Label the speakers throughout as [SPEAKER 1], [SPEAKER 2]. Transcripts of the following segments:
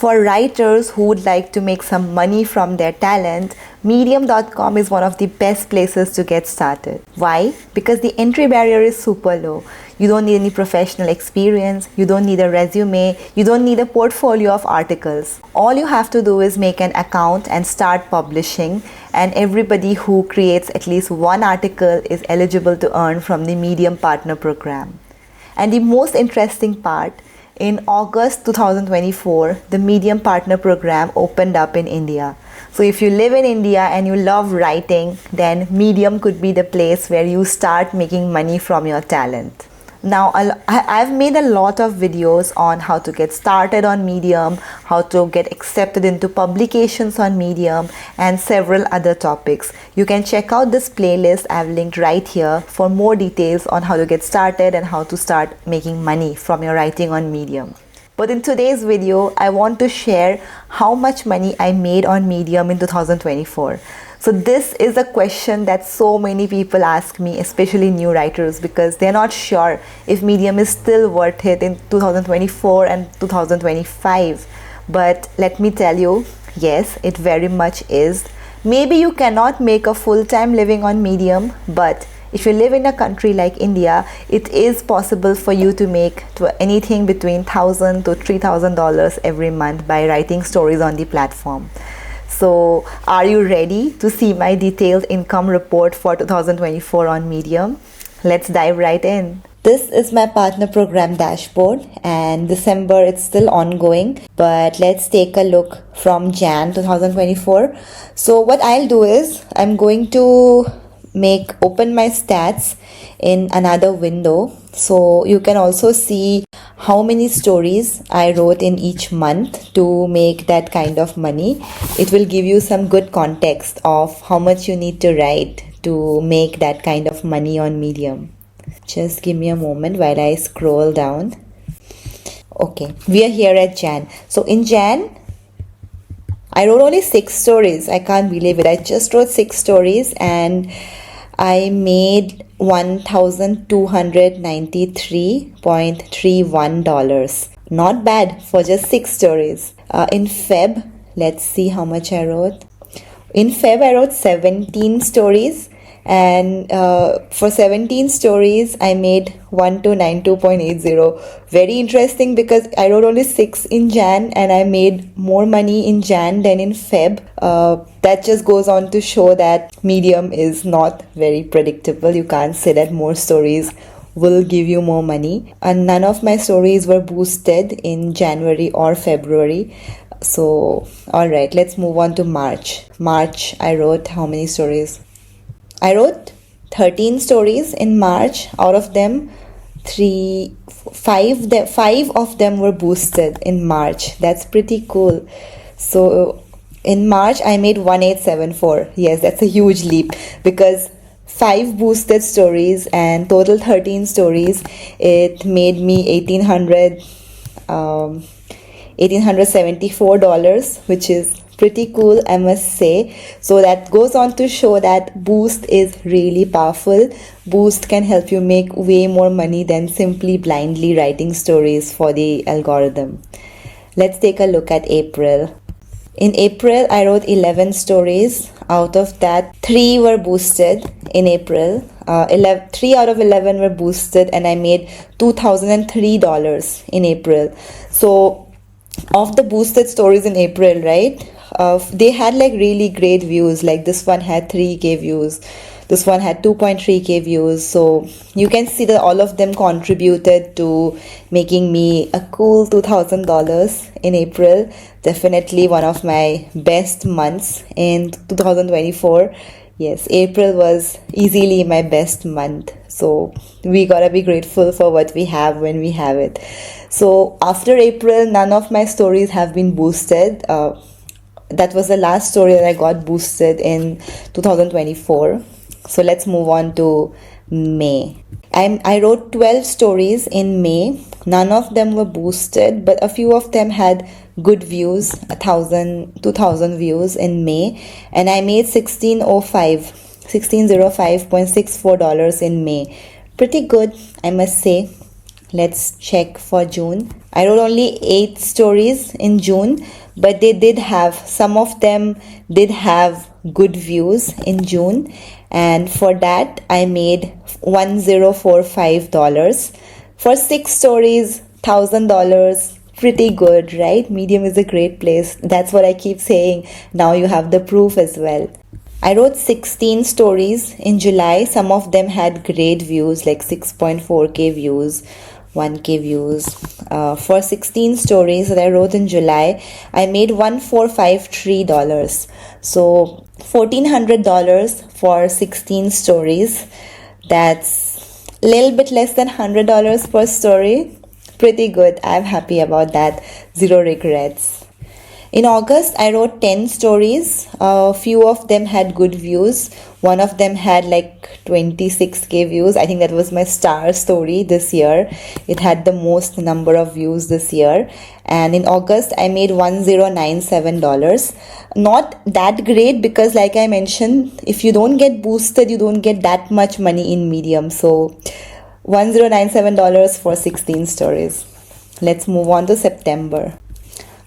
[SPEAKER 1] For writers who would like to make some money from their talent, Medium.com is one of the best places to get started. Why? Because the entry barrier is super low. You don't need any professional experience, you don't need a resume, you don't need a portfolio of articles. All you have to do is make an account and start publishing, and everybody who creates at least one article is eligible to earn from the Medium Partner Program. And the most interesting part, in August 2024, the Medium Partner Program opened up in India. So if you live in India and you love writing, then Medium could be the place where you start making money from your talent. Now, I've made a lot of videos on how to get started on Medium, how to get accepted into publications on Medium, and several other topics. You can check out this playlist I've linked right here for more details on how to get started and how to start making money from your writing on Medium. But in today's video, I want to share how much money I made on Medium in 2024. So this is a question that so many people ask me, especially new writers, because they're not sure if Medium is still worth it in 2024 and 2025. But let me tell you, yes, it very much is. Maybe you cannot make a full-time living on Medium, but if you live in a country like India, it is possible for you to make anything between $1,000 to $3,000 every month by writing stories on the platform. So, are you ready to see my detailed income report for 2024 on Medium? Let's dive right in. This is my partner program dashboard, and December it's still ongoing, but let's take a look from Jan 2024. So what I'll do is I'm going to open my stats in another window, so you can also see how many stories I wrote in each month to make that kind of money. It will give you some good context of how much you need to write to make that kind of money on Medium. Just give me a moment while I scroll down. Okay, we are here at Jan. So in Jan, I wrote only 6 stories. I can't believe it. I just wrote 6 stories and I made $1,293.31. Not bad for just 6 stories. In Feb, let's see how much I wrote. In Feb, I wrote 17 stories, and for 17 stories, I made $1,292.80. Very interesting because I wrote only 6 in Jan and I made more money in Jan than in Feb. That just goes on to show that Medium is not very predictable. You can't say that more stories will give you more money. And none of my stories were boosted in January or February. So, alright, let's move on to March. March, I wrote how many stories? I wrote 13 stories in March. Out of them, 5 of them were boosted in March. That's pretty cool. So in March, I made 1874. Yes, that's a huge leap because 5 boosted stories and total 13 stories, it made me $1,874, which is pretty cool, I must say. So that goes on to show that Boost is really powerful. Boost can help you make way more money than simply blindly writing stories for the algorithm. Let's take a look at April. In April, I wrote 11 stories. Out of that, 3 were boosted in April. 3 out of 11 were boosted and I made $2,003 in April. So of the boosted stories in April, right? They had like really great views. Like this one had 3K views. This one had 2.3K views. So you can see that all of them contributed to making me a cool $2,000 in April. Definitely one of my best months in 2024. Yes, April was easily my best month. So we gotta be grateful for what we have when we have it. So after April, none of my stories have been boosted. That was the last story that I got boosted in 2024. So let's move on to May. I wrote 12 stories in May. None of them were boosted, but a few of them had good views, 2,000 views in May. And I made $1,605.64 in May. Pretty good, I must say. Let's check for June. I wrote only 8 stories in June, but they did have, some of them did have good views in June, and for that I made $1045. For 6 stories, $1,000. Pretty good, right? Medium is a great place. That's what I keep saying. Now you have the proof as well. I wrote 16 stories in July. Some of them had great views, like 6.4k views, 1k views. For 16 stories that I wrote in July, I made $1,453. So $1,400 for 16 stories. That's a little bit less than $100 per story. Pretty good. I'm happy about that. Zero regrets. In August, I wrote 10 stories. A few of them had good views. One of them had like 26k views. I think that was my star story this year. It had the most number of views this year. And in August, I made $1097. Not that great because, like I mentioned, if you don't get boosted, you don't get that much money in Medium. So $1097 for 16 stories. Let's move on to September.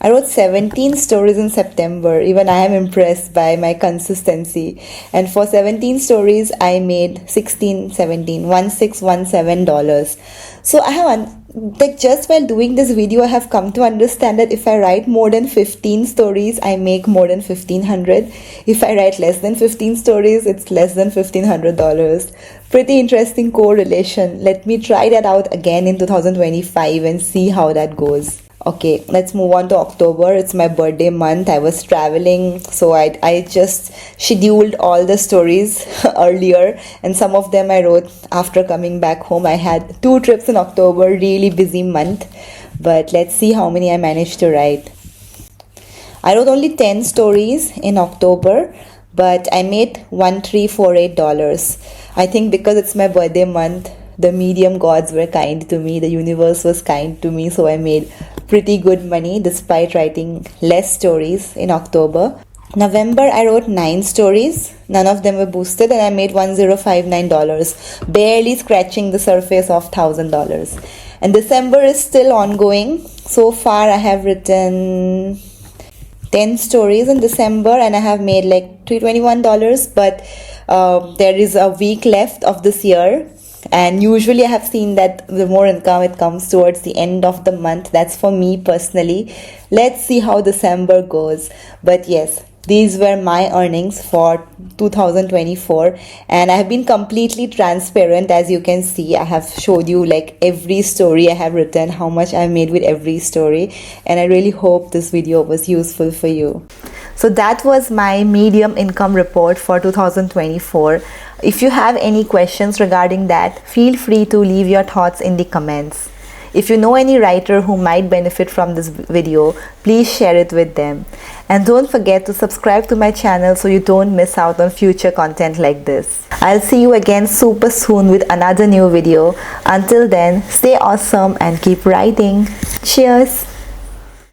[SPEAKER 1] I wrote 17 stories in September. Even I am impressed by my consistency. And for 17 stories, I made $1617. So I have, like, just while doing this video, I have come to understand that if I write more than 15 stories, I make more than $1,500. If I write less than 15 stories, it's less than $1,500. Pretty interesting correlation. Let me try that out again in 2025 and see how that goes. Okay, let's move on to October. It's my birthday month. I was traveling, so I just scheduled all the stories earlier, and some of them I wrote after coming back home. I had 2 trips in October, really busy month, but let's see how many I managed to write. I wrote only 10 stories in October, but I made $1,348. I think because it's my birthday month, the Medium gods were kind to me, the universe was kind to me, so I made pretty good money despite writing less stories in October. November, I wrote 9 stories. None of them were boosted, and I made $1059, barely scratching the surface of $1,000. And December is still ongoing. So far, I have written 10 stories in December, and I have made like $321, but there is a week left of this year. And usually I have seen that the more income it comes towards the end of the month. That's for me personally. Let's see how December goes. But yes, these were my earnings for 2024, and I have been completely transparent. As you can see, I have showed you like every story I have written, how much I made with every story, and I really hope this video was useful for you. So that was my Medium income report for 2024. If you have any questions regarding that, feel free to leave your thoughts in the comments. If you know any writer who might benefit from this video, please share it with them. And don't forget to subscribe to my channel so you don't miss out on future content like this. I'll see you again super soon with another new video. Until then, stay awesome and keep writing. Cheers!